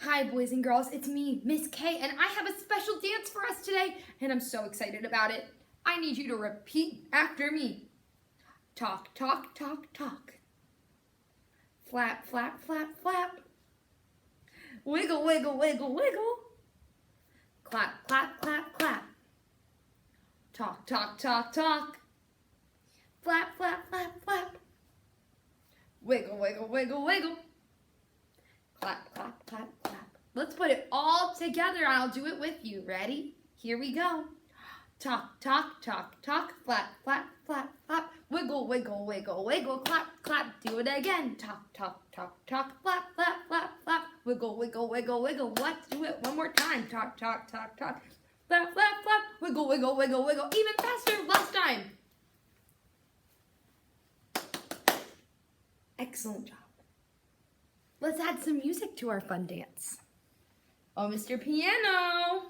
Hi, boys and girls, it's me, Miss K, and I have a special dance for us today, and I'm so excited about it. I need you to repeat after me. Talk, talk, talk, talk. Flap, flap, flap, flap. Wiggle, wiggle, wiggle, wiggle. Clap, clap, clap, clap. Talk, talk, talk, talk. Flap, flap, flap, flap. Wiggle, wiggle, wiggle, wiggle. Clap, clap, clap, clap. Let's put it all together and I'll do it with you. Ready? Here we go. Talk, talk, talk, talk. Flap, flap, flap, flap. Wiggle, wiggle, wiggle, wiggle. Clap, clap. Do it again. Talk, talk, talk, talk. Flap, flap, flap, flap. Wiggle, wiggle, wiggle, wiggle. Let's do it one more time. Talk, talk, talk, talk. Flap, flap, flap. Wiggle, wiggle, wiggle, wiggle. Even faster. Last time. Excellent job. Let's add some music to our fun dance. Oh, Mr. Piano.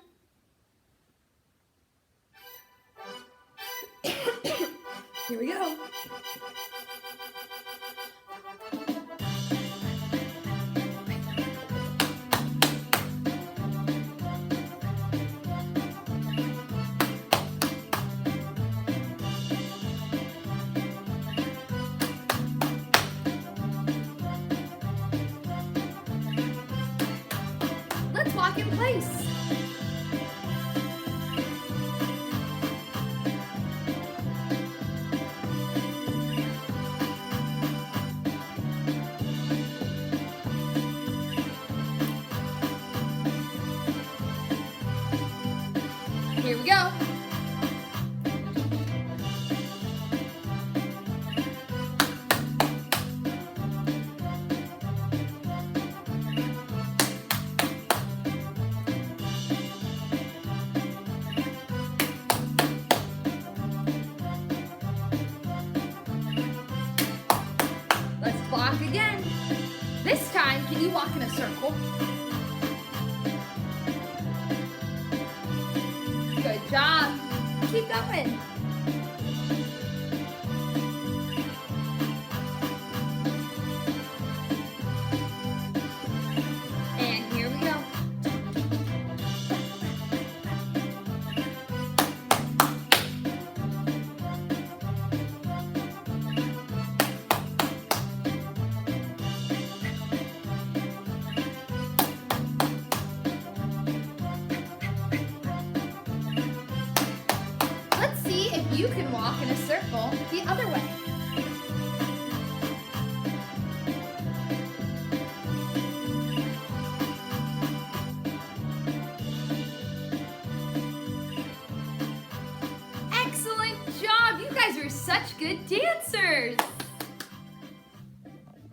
Here we go. Let's walk in place. Here we go. Let's block again. This time, can you walk in a circle? Good job. Keep going. And here we go. Let's see if you can walk in a circle the other way. Excellent job! You guys are such good dancers!